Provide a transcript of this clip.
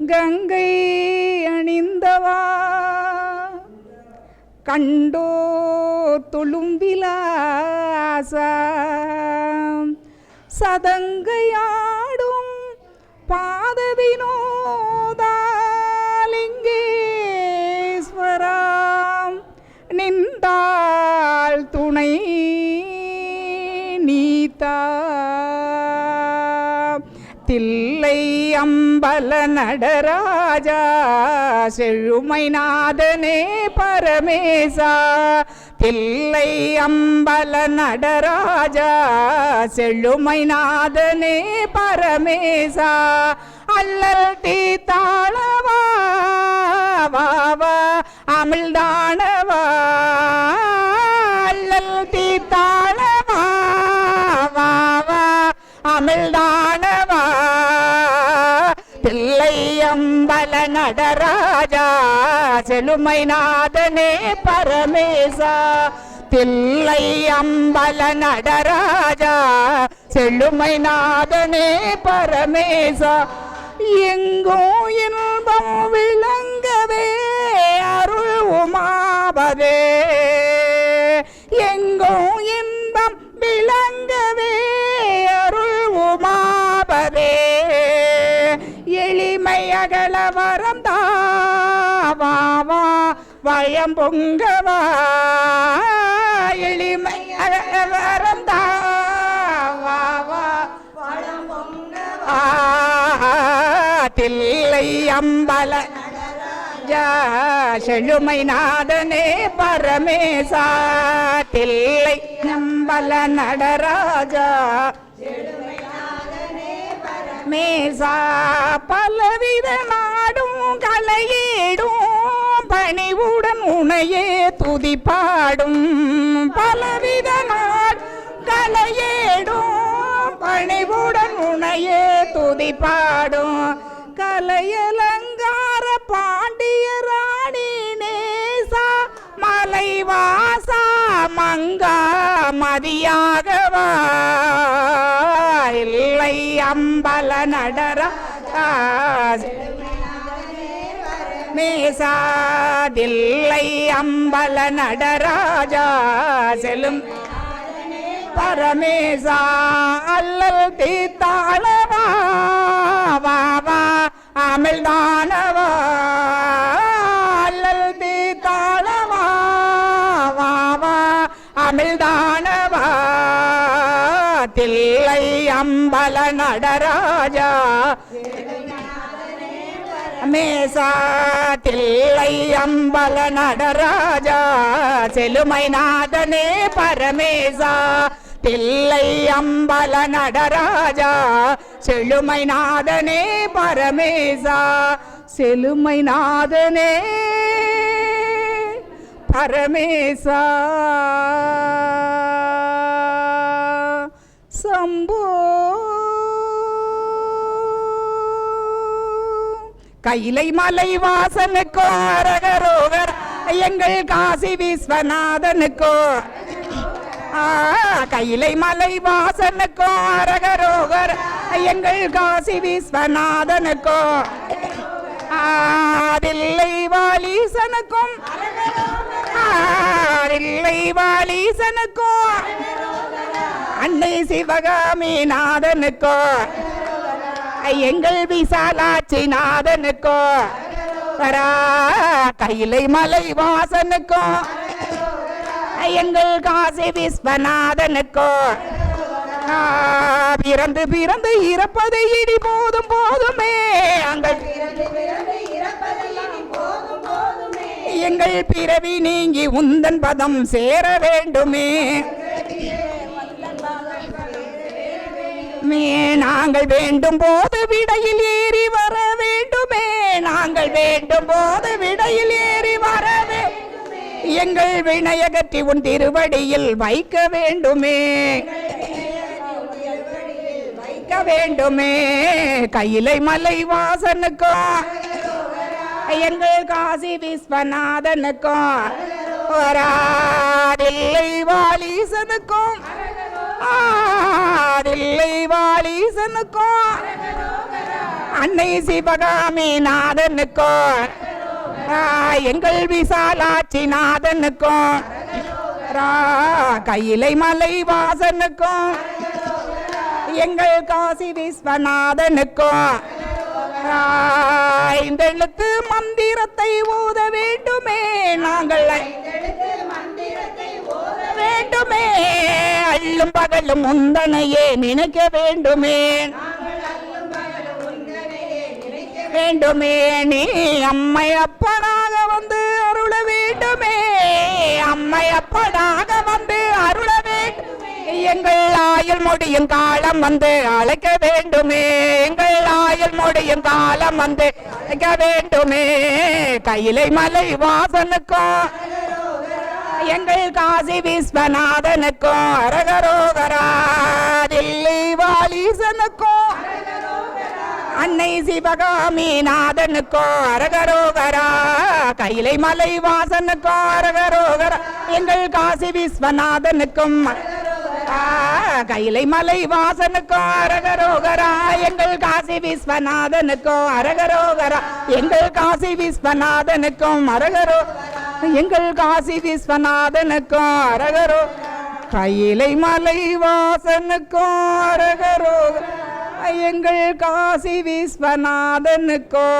கங்கை அணிந்தவா கண்டோ துளும்பிலாசா சதங்கையாடும் பாத வினோதாலிங்கேஸ்வரா நின்றாள் துணை நீதா தில்லை அம்பல நடராஜா செழுமைநாதனே பரமேசா தில்லை அம்பல நடராஜா செழுமைநாதனே பரமேசா அல்லல் தீத்தாளவா வாவா அமிழ்தானவா அல்லல் தீத்தாளவா வாவா அமிழ்தானவா தில்லை அம்பல நடராஜா செழுமைநாதனே பரமேசா தில்லை அம்பல நடராஜா செழுமைநாதனே பரமேசா எங்கோ இன்பம் விளங்கவே அருள் உமாபதே எங்கோ இன்பம் விளங்கவே அருள் உமாபதே எளிமை அகல வரம் தாவா வயம் பொங்கவா எளிமை அகல வரம் தாவா வயம் பொங்கவா தில்லை அம்பல செழுமைநாதனே பரமேசா தில்லை அம்பல நடராஜா மேசா பலவித நாடும் கலையேடும் பணிவுடன் உனையே துதி பாடும் பலவித நாடு கலையேடும் பணிவுடன் உனையே துதி பாடும் கலையலங்கார பாண்டிய ராணி நேசா மலைவாசா மங்கா மதியாகவா இல்லை அம்பல நடராஜா மேசா தில்லை அம்பல நடராஜா செல்லும் பரமேசா அல்லல் தீத்தாளவா வாவா அமிழ்தானவா அல்லல் தீத்தாளவா வாவா அமிழ்தானவா தில்லை அம்பல நடராஜா மேசா தில்லை அம்பல நடராஜா செழுமைநாதனே பரமேசா தில்லை அம்பல நடராஜா செழுமைநாதனே பரமேசா செழுமைநாதனே பரமேசா சம்போ கைலை மலை வாசனுக்கோ அரகரோகர் எங்கள் காசி விஸ்வநாதனுக்கோ கைலை மலை வாசனுக்கோ அரகரோகர் எங்கள் காசி விஸ்வநாதனுக்கோ தில்லை வாலீசனுக்கும் தில்லை வாலீசனுக்கும் அன்னை சிவகாமி நாதனுக்கோ எங்கள் விசாலாட்சி நாதனுக்கோ வரா கைலை மலை வாசனுக்கோ எங்கள் காசி விஸ்வநாதனுக்கோ பிறந்து பிறந்து இறப்பதை இடி போதும் போதுமே எங்கள் பிறவி நீங்கி உந்தன் பதம் சேர வேண்டுமே நாங்கள் வேண்டும் போது விடையில் ஏறி வர வேண்டுமே நாங்கள் வேண்டும் போது விடையில் ஏறி வர எங்கள் வினையகற்றி உன் திருவடியில் வைக்க வேண்டுமே வைக்க வேண்டுமே கைலை மலை வாசனுக்கோ எங்கள் காசி விஸ்வநாதனுக்கும் தில்லை வாலீசனுக்கும் தில்லை வாலீசனுக்கும் அன்னை சிவகாமி நாதனுக்கும் எங்கள் விசாலாட்சி நாதனுக்கும் கையிலை மலை வாசனுக்கும் எங்கள் காசி விஸ்வநாதனுக்கும் இந்த எழுத்து மந்திரத்தை ஓத வேண்டுமே நாங்கள் வேண்டுமே அள்ளும் பகலும் முந்தனையே நினைக்க வேண்டுமே வேண்டுமே நீ அம்மை அப்பனாக வந்து அருள வேண்டுமே அம்மை அப்பனாக வந்து அருள வேண்டும் எங்கள் ஆயுள் முடியும் காலம் வந்து அழைக்க வேண்டுமே எங்கள் ஆயுள் முடியும் காலம் வந்து அழைக்க வேண்டுமே கையிலை மலை வாசனுக்கும் எங்கள் காசி விஸ்வநாதனுக்கும் அரகரோகரா தில்லி வாலீசனுக்கும் அன்னை சிவகாமி நாதனுக்கும் அரகரோகரா கையிலை மலை வாசனுக்கும் அரகரோகரா எங்கள் காசி விஸ்வநாதனுக்கும் கையிலை மலை வாசனுக்கும் அரகரோகரா எங்கள் காசி விஸ்வநாதனுக்கும் அரகரோகரா எங்கள் காசி விஸ்வநாதனுக்கும் அரகரோ எங்கள் காசி விஸ்வநாதனுக்கும் அரகரோ கையிலை மலை வாசனுக்கும் அரகரோகரா எங்கள் காசி விஸ்வநாதனுக்கும்